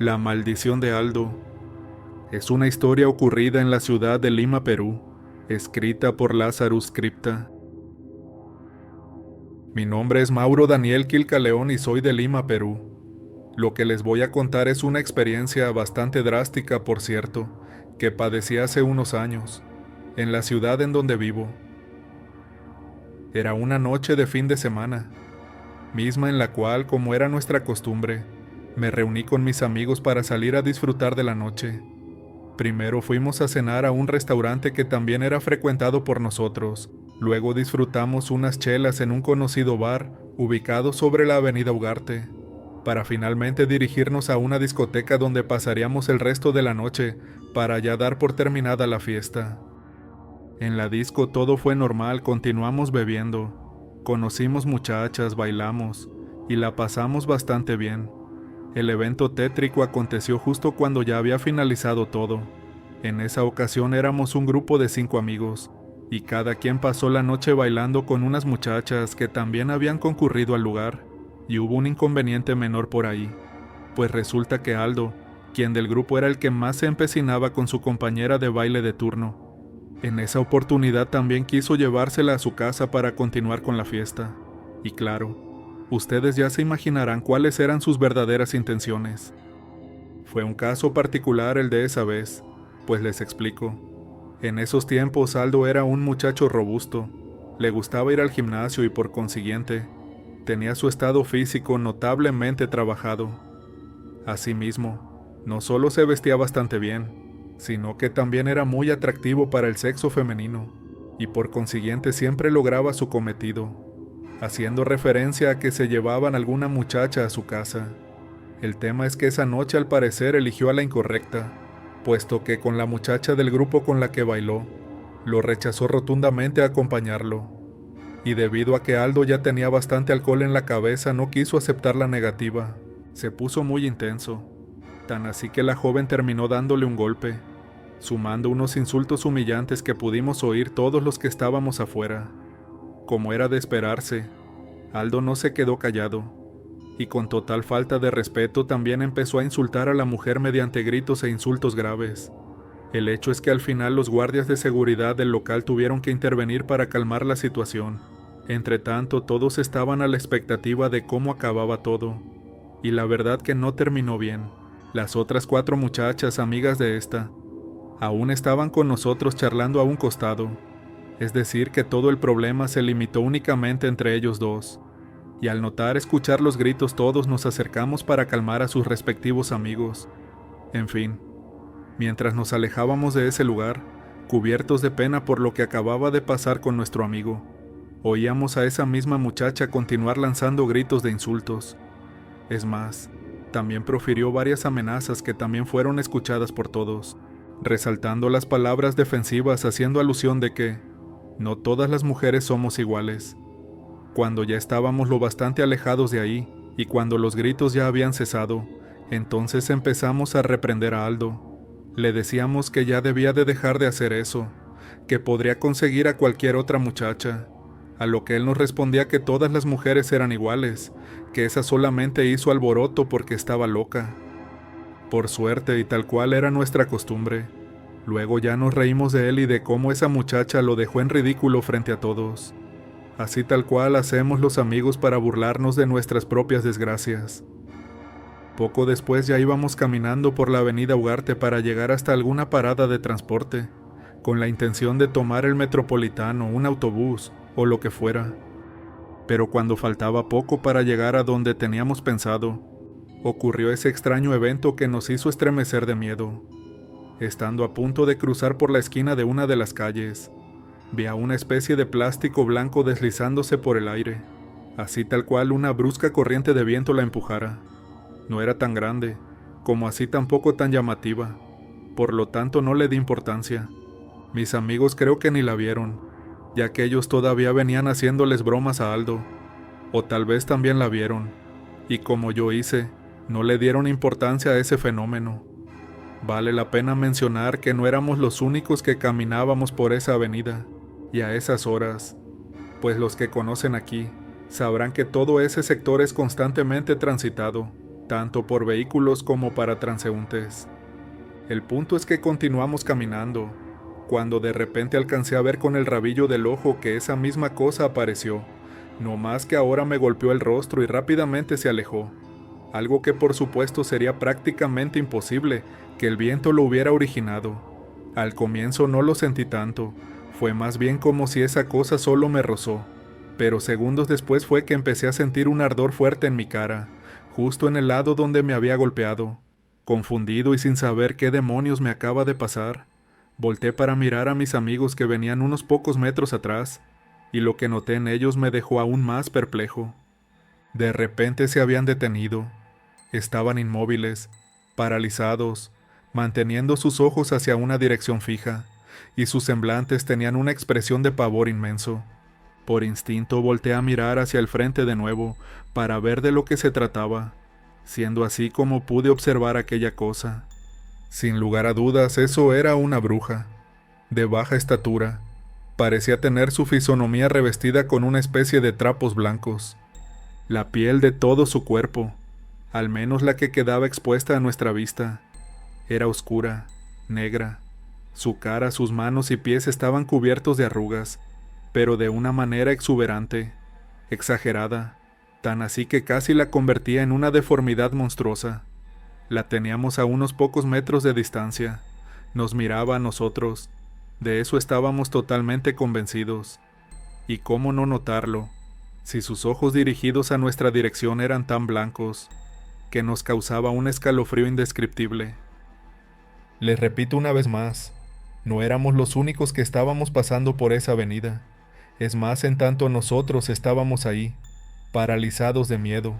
La maldición de Aldo es una historia ocurrida en la ciudad de Lima, Perú, escrita por Lazarus Cripta. Mi nombre es Mauro Daniel Quilcaleón y soy de Lima, Perú. Lo que les voy a contar es una experiencia bastante drástica, por cierto, que padecí hace unos años, en la ciudad en donde vivo. Era una noche de fin de semana, misma en la cual, como era nuestra costumbre, me reuní con mis amigos para salir a disfrutar de la noche. Primero fuimos a cenar a un restaurante que también era frecuentado por nosotros. Luego disfrutamos unas chelas en un conocido bar ubicado sobre la avenida Ugarte, para finalmente dirigirnos a una discoteca donde pasaríamos el resto de la noche para ya dar por terminada la fiesta. En la disco todo fue normal, continuamos bebiendo, conocimos muchachas, bailamos y la pasamos bastante bien. El evento tétrico aconteció justo cuando ya había finalizado todo. En esa ocasión éramos un grupo de 5 amigos, y cada quien pasó la noche bailando con unas muchachas que también habían concurrido al lugar, y hubo un inconveniente menor por ahí, pues resulta que Aldo, quien del grupo era el que más se empecinaba con su compañera de baile de turno, en esa oportunidad también quiso llevársela a su casa para continuar con la fiesta. Y claro, ustedes ya se imaginarán cuáles eran sus verdaderas intenciones. Fue un caso particular el de esa vez, pues les explico. En esos tiempos Aldo era un muchacho robusto, le gustaba ir al gimnasio y por consiguiente, tenía su estado físico notablemente trabajado. Asimismo, no solo se vestía bastante bien, sino que también era muy atractivo para el sexo femenino, y por consiguiente siempre lograba su cometido, haciendo referencia a que se llevaban alguna muchacha a su casa. El tema es que esa noche al parecer eligió a la incorrecta, puesto que con la muchacha del grupo con la que bailó, lo rechazó rotundamente a acompañarlo, y debido a que Aldo ya tenía bastante alcohol en la cabeza no quiso aceptar la negativa. Se puso muy intenso, tan así que la joven terminó dándole un golpe, sumando unos insultos humillantes que pudimos oír todos los que estábamos afuera. Como era de esperarse, Aldo no se quedó callado, y con total falta de respeto también empezó a insultar a la mujer mediante gritos e insultos graves. El hecho es que al final los guardias de seguridad del local tuvieron que intervenir para calmar la situación. Entre tanto, todos estaban a la expectativa de cómo acababa todo, y la verdad que no terminó bien. Las otras 4 muchachas amigas de esta aún estaban con nosotros charlando a un costado, es decir que todo el problema se limitó únicamente entre ellos dos, y al escuchar los gritos todos nos acercamos para calmar a sus respectivos amigos. En fin, mientras nos alejábamos de ese lugar, cubiertos de pena por lo que acababa de pasar con nuestro amigo, oíamos a esa misma muchacha continuar lanzando gritos de insultos. Es más, también profirió varias amenazas que también fueron escuchadas por todos, resaltando las palabras defensivas haciendo alusión de que no todas las mujeres somos iguales. Cuando ya estábamos lo bastante alejados de ahí, y cuando los gritos ya habían cesado, entonces empezamos a reprender a Aldo. Le decíamos que ya debía de dejar de hacer eso, que podría conseguir a cualquier otra muchacha, a lo que él nos respondía que todas las mujeres eran iguales, que esa solamente hizo alboroto porque estaba loca. Por suerte, y tal cual era nuestra costumbre, luego ya nos reímos de él y de cómo esa muchacha lo dejó en ridículo frente a todos. Así tal cual hacemos los amigos para burlarnos de nuestras propias desgracias. Poco después ya íbamos caminando por la avenida Ugarte para llegar hasta alguna parada de transporte, con la intención de tomar el metropolitano, un autobús o lo que fuera. Pero cuando faltaba poco para llegar a donde teníamos pensado, ocurrió ese extraño evento que nos hizo estremecer de miedo. Estando a punto de cruzar por la esquina de una de las calles, vi a una especie de plástico blanco deslizándose por el aire, así tal cual una brusca corriente de viento la empujara. No era tan grande, como así tampoco tan llamativa, por lo tanto no le di importancia. Mis amigos creo que ni la vieron, ya que ellos todavía venían haciéndoles bromas a Aldo, o tal vez también la vieron, y como yo hice, no le dieron importancia a ese fenómeno. Vale la pena mencionar que no éramos los únicos que caminábamos por esa avenida, y a esas horas, pues los que conocen aquí sabrán que todo ese sector es constantemente transitado, tanto por vehículos como para transeúntes. El punto es que continuamos caminando, cuando de repente alcancé a ver con el rabillo del ojo que esa misma cosa apareció, no más que ahora me golpeó el rostro y rápidamente se alejó, algo que por supuesto sería prácticamente imposible que el viento lo hubiera originado. Al comienzo no lo sentí tanto, fue más bien como si esa cosa solo me rozó, pero segundos después fue que empecé a sentir un ardor fuerte en mi cara, justo en el lado donde me había golpeado. Confundido y sin saber qué demonios me acaba de pasar, volteé para mirar a mis amigos que venían unos pocos metros atrás, y lo que noté en ellos me dejó aún más perplejo. De repente se habían detenido. Estaban inmóviles, paralizados, manteniendo sus ojos hacia una dirección fija, y sus semblantes tenían una expresión de pavor inmenso. Por instinto volteé a mirar hacia el frente de nuevo, para ver de lo que se trataba, siendo así como pude observar aquella cosa. Sin lugar a dudas, eso era una bruja, de baja estatura. Parecía tener su fisonomía revestida con una especie de trapos blancos. La piel de todo su cuerpo, al menos la que quedaba expuesta a nuestra vista, era oscura, negra. Su cara, sus manos y pies estaban cubiertos de arrugas, pero de una manera exuberante, exagerada, tan así que casi la convertía en una deformidad monstruosa. La teníamos a unos pocos metros de distancia, nos miraba a nosotros, de eso estábamos totalmente convencidos. Y cómo no notarlo, si sus ojos dirigidos a nuestra dirección eran tan blancos, que nos causaba un escalofrío indescriptible. Les repito una vez más, no éramos los únicos que estábamos pasando por esa avenida. Es más, en tanto nosotros estábamos ahí, paralizados de miedo,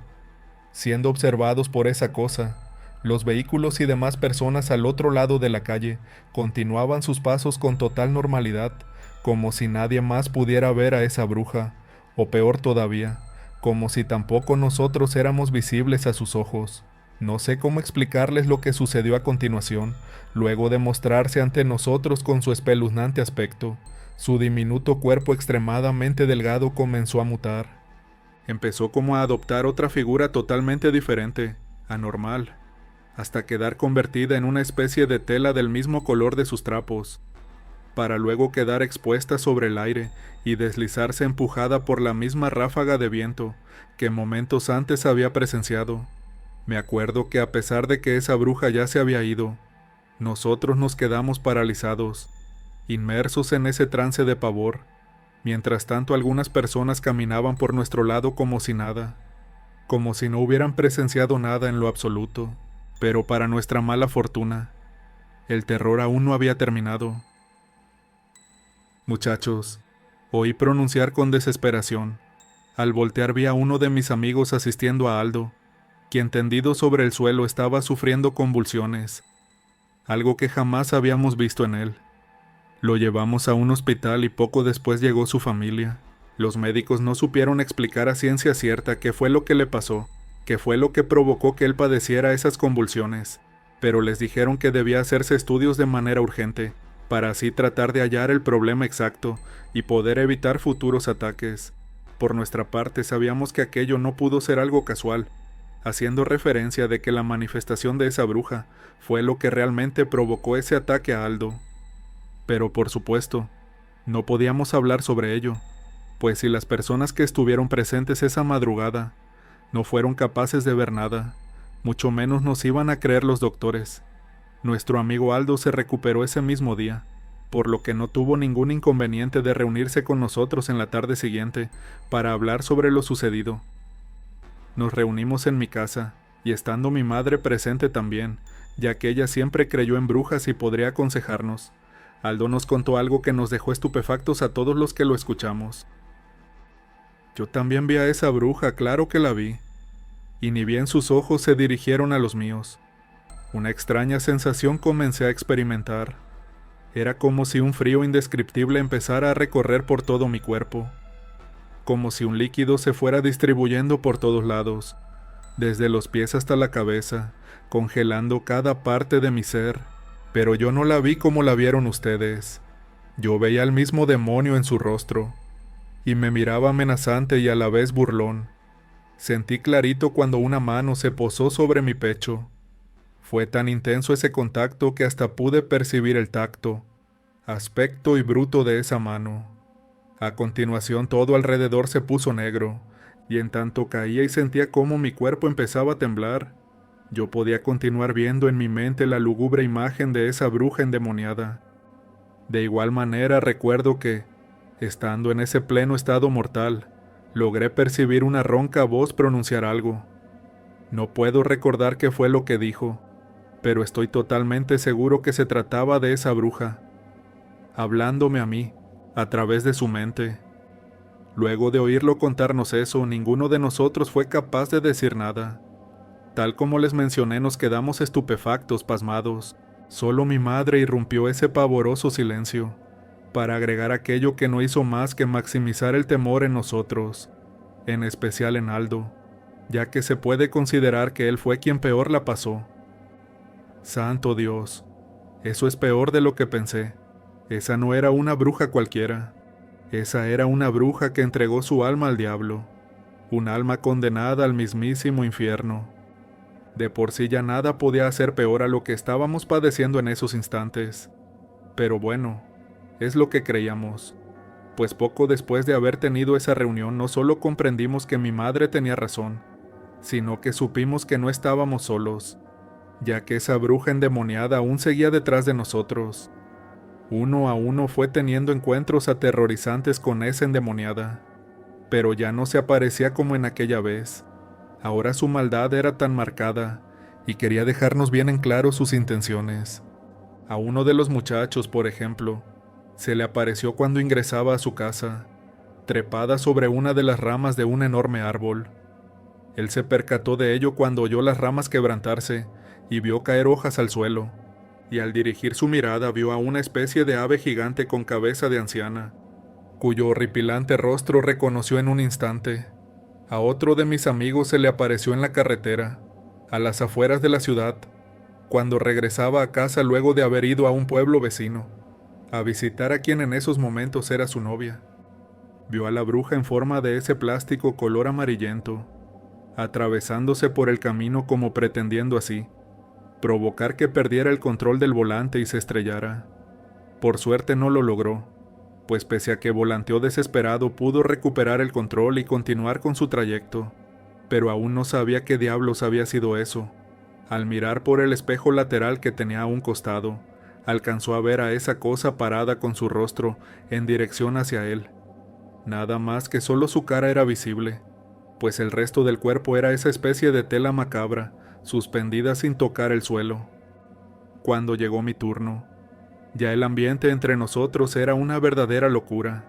siendo observados por esa cosa. Los vehículos y demás personas al otro lado de la calle continuaban sus pasos con total normalidad, como si nadie más pudiera ver a esa bruja, o peor todavía, como si tampoco nosotros éramos visibles a sus ojos. No sé cómo explicarles lo que sucedió a continuación, luego de mostrarse ante nosotros con su espeluznante aspecto. Su diminuto cuerpo extremadamente delgado comenzó a mutar. Empezó como a adoptar otra figura totalmente diferente, anormal, hasta quedar convertida en una especie de tela del mismo color de sus trapos, para luego quedar expuesta sobre el aire y deslizarse empujada por la misma ráfaga de viento que momentos antes había presenciado. Me acuerdo que a pesar de que esa bruja ya se había ido, nosotros nos quedamos paralizados, inmersos en ese trance de pavor. Mientras tanto, algunas personas caminaban por nuestro lado como si nada, como si no hubieran presenciado nada en lo absoluto. Pero para nuestra mala fortuna, el terror aún no había terminado. Muchachos, oí pronunciar con desesperación. Al voltear vi a uno de mis amigos asistiendo a Aldo, quien tendido sobre el suelo estaba sufriendo convulsiones, algo que jamás habíamos visto en él. Lo llevamos a un hospital y poco después llegó su familia. Los médicos no supieron explicar a ciencia cierta qué fue lo que le pasó, qué fue lo que provocó que él padeciera esas convulsiones, pero les dijeron que debía hacerse estudios de manera urgente, para así tratar de hallar el problema exacto y poder evitar futuros ataques. Por nuestra parte sabíamos que aquello no pudo ser algo casual, haciendo referencia de que la manifestación de esa bruja fue lo que realmente provocó ese ataque a Aldo. Pero por supuesto, no podíamos hablar sobre ello, pues si las personas que estuvieron presentes esa madrugada no fueron capaces de ver nada, mucho menos nos iban a creer los doctores. Nuestro amigo Aldo se recuperó ese mismo día, por lo que no tuvo ningún inconveniente de reunirse con nosotros en la tarde siguiente para hablar sobre lo sucedido. Nos reunimos en mi casa, y estando mi madre presente también, ya que ella siempre creyó en brujas y podría aconsejarnos, Aldo nos contó algo que nos dejó estupefactos a todos los que lo escuchamos. Yo también vi a esa bruja, claro que la vi, y ni bien sus ojos se dirigieron a los míos. Una extraña sensación comencé a experimentar. Era como si un frío indescriptible empezara a recorrer por todo mi cuerpo, como si un líquido se fuera distribuyendo por todos lados, desde los pies hasta la cabeza, congelando cada parte de mi ser. Pero yo no la vi como la vieron ustedes. Yo veía al mismo demonio en su rostro, y me miraba amenazante y a la vez burlón. Sentí clarito cuando una mano se posó sobre mi pecho. Fue tan intenso ese contacto que hasta pude percibir el tacto, aspecto y bruto de esa mano. A continuación todo alrededor se puso negro, y en tanto caía y sentía cómo mi cuerpo empezaba a temblar, yo podía continuar viendo en mi mente la lúgubre imagen de esa bruja endemoniada. De igual manera recuerdo que, estando en ese pleno estado mortal, logré percibir una ronca voz pronunciar algo. No puedo recordar qué fue lo que dijo, pero estoy totalmente seguro que se trataba de esa bruja, hablándome a mí, a través de su mente. Luego de oírlo contarnos eso, ninguno de nosotros fue capaz de decir nada. Tal como les mencioné, nos quedamos estupefactos, pasmados. Solo mi madre irrumpió ese pavoroso silencio, para agregar aquello que no hizo más que maximizar el temor en nosotros, en especial en Aldo, ya que se puede considerar que él fue quien peor la pasó. Santo Dios, eso es peor de lo que pensé. Esa no era una bruja cualquiera. Esa era una bruja que entregó su alma al diablo, un alma condenada al mismísimo infierno. De por sí ya nada podía hacer peor a lo que estábamos padeciendo en esos instantes. Pero bueno, es lo que creíamos, pues poco después de haber tenido esa reunión no solo comprendimos que mi madre tenía razón, sino que supimos que no estábamos solos, ya que esa bruja endemoniada aún seguía detrás de nosotros. Uno a uno fue teniendo encuentros aterrorizantes con esa endemoniada, pero ya no se aparecía como en aquella vez. Ahora su maldad era tan marcada y quería dejarnos bien en claro sus intenciones. A uno de los muchachos, por ejemplo, se le apareció cuando ingresaba a su casa, trepada sobre una de las ramas de un enorme árbol. Él se percató de ello cuando oyó las ramas quebrantarse y vio caer hojas al suelo, y al dirigir su mirada vio a una especie de ave gigante con cabeza de anciana, cuyo horripilante rostro reconoció en un instante. A otro de mis amigos se le apareció en la carretera, a las afueras de la ciudad, cuando regresaba a casa luego de haber ido a un pueblo vecino, a visitar a quien en esos momentos era su novia. Vio a la bruja en forma de ese plástico color amarillento, atravesándose por el camino como pretendiendo así provocar que perdiera el control del volante y se estrellara. Por suerte no lo logró, pues pese a que volanteó desesperado pudo recuperar el control y continuar con su trayecto, pero aún no sabía qué diablos había sido eso. Al mirar por el espejo lateral que tenía a un costado, alcanzó a ver a esa cosa parada con su rostro en dirección hacia él. Nada más que solo su cara era visible, pues el resto del cuerpo era esa especie de tela macabra, suspendida sin tocar el suelo. Cuando llegó mi turno, ya el ambiente entre nosotros era una verdadera locura,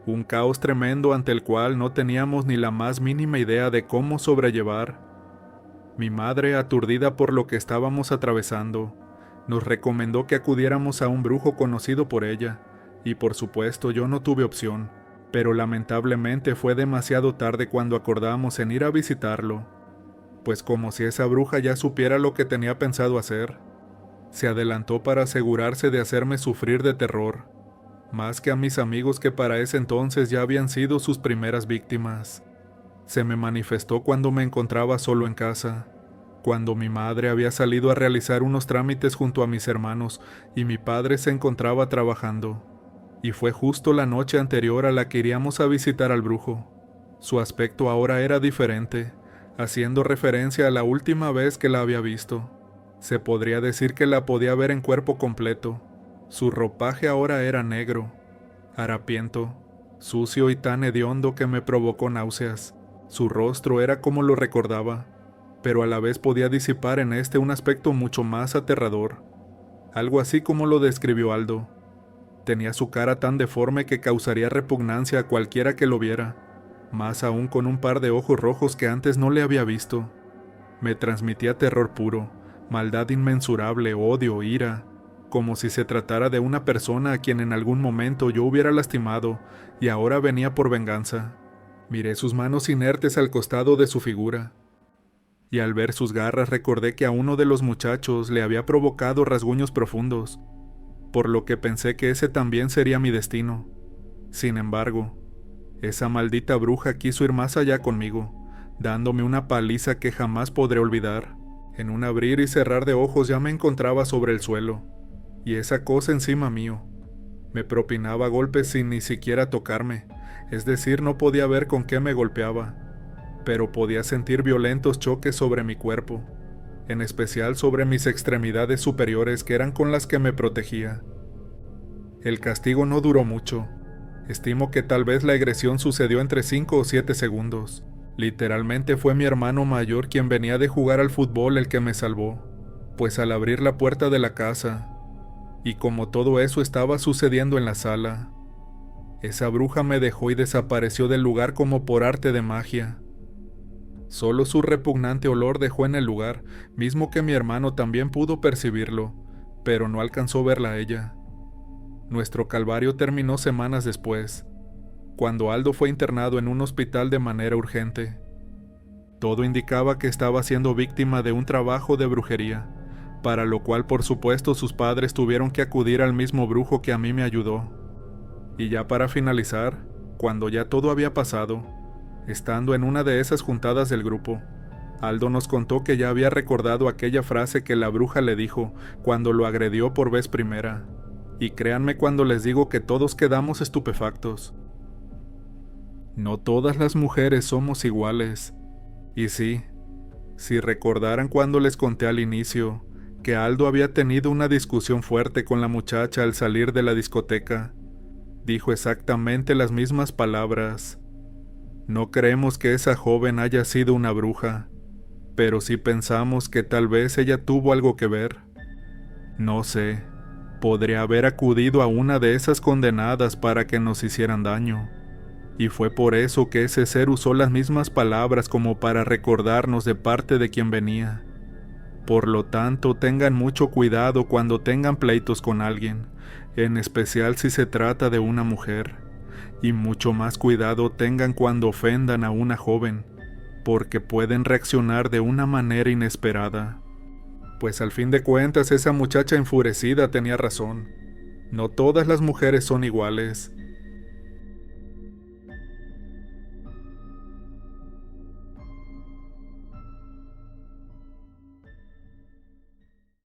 un caos tremendo ante el cual no teníamos ni la más mínima idea de cómo sobrellevar. Mi madre, aturdida por lo que estábamos atravesando, nos recomendó que acudiéramos a un brujo conocido por ella, y por supuesto yo no tuve opción, pero lamentablemente fue demasiado tarde cuando acordamos en ir a visitarlo, pues como si esa bruja ya supiera lo que tenía pensado hacer, se adelantó para asegurarse de hacerme sufrir de terror, más que a mis amigos que para ese entonces ya habían sido sus primeras víctimas. Se me manifestó cuando me encontraba solo en casa, cuando mi madre había salido a realizar unos trámites junto a mis hermanos y mi padre se encontraba trabajando, y fue justo la noche anterior a la que iríamos a visitar al brujo. Su aspecto ahora era diferente, haciendo referencia a la última vez que la había visto. Se podría decir que la podía ver en cuerpo completo. Su ropaje ahora era negro, harapiento, sucio y tan hediondo que me provocó náuseas. Su rostro era como lo recordaba, pero a la vez podía disipar en este un aspecto mucho más aterrador, algo así como lo describió Aldo. Tenía su cara tan deforme que causaría repugnancia a cualquiera que lo viera, más aún con un par de ojos rojos que antes no le había visto. Me transmitía terror puro, maldad inmensurable, odio, ira, como si se tratara de una persona a quien en algún momento yo hubiera lastimado y ahora venía por venganza. Miré sus manos inertes al costado de su figura, y al ver sus garras recordé que a uno de los muchachos le había provocado rasguños profundos, por lo que pensé que ese también sería mi destino. Sin embargo, esa maldita bruja quiso ir más allá conmigo, dándome una paliza que jamás podré olvidar. En un abrir y cerrar de ojos ya me encontraba sobre el suelo, y esa cosa encima mío. Me propinaba golpes sin ni siquiera tocarme, es decir, no podía ver con qué me golpeaba, pero podía sentir violentos choques sobre mi cuerpo, en especial sobre mis extremidades superiores que eran con las que me protegía. El castigo no duró mucho. Estimo que tal vez la agresión sucedió entre 5 o 7 segundos. Literalmente fue mi hermano mayor quien venía de jugar al fútbol el que me salvó, pues al abrir la puerta de la casa, y como todo eso estaba sucediendo en la sala, esa bruja me dejó y desapareció del lugar como por arte de magia. Solo su repugnante olor dejó en el lugar, mismo que mi hermano también pudo percibirlo, pero no alcanzó verla a ella. Nuestro calvario terminó semanas después, cuando Aldo fue internado en un hospital de manera urgente. Todo indicaba que estaba siendo víctima de un trabajo de brujería, para lo cual por supuesto sus padres tuvieron que acudir al mismo brujo que a mí me ayudó. Y ya para finalizar, cuando ya todo había pasado, estando en una de esas juntadas del grupo, Aldo nos contó que ya había recordado aquella frase que la bruja le dijo cuando lo agredió por vez primera, y créanme cuando les digo que todos quedamos estupefactos. No todas las mujeres somos iguales. Y sí, si recordaran cuando les conté al inicio que Aldo había tenido una discusión fuerte con la muchacha al salir de la discoteca, dijo exactamente las mismas palabras. No creemos que esa joven haya sido una bruja, pero sí pensamos que tal vez ella tuvo algo que ver. No sé, podría haber acudido a una de esas condenadas para que nos hicieran daño. Y fue por eso que ese ser usó las mismas palabras como para recordarnos de parte de quien venía. Por lo tanto, tengan mucho cuidado cuando tengan pleitos con alguien, en especial si se trata de una mujer. Y mucho más cuidado tengan cuando ofendan a una joven, porque pueden reaccionar de una manera inesperada. Pues al fin de cuentas esa muchacha enfurecida tenía razón. No todas las mujeres son iguales.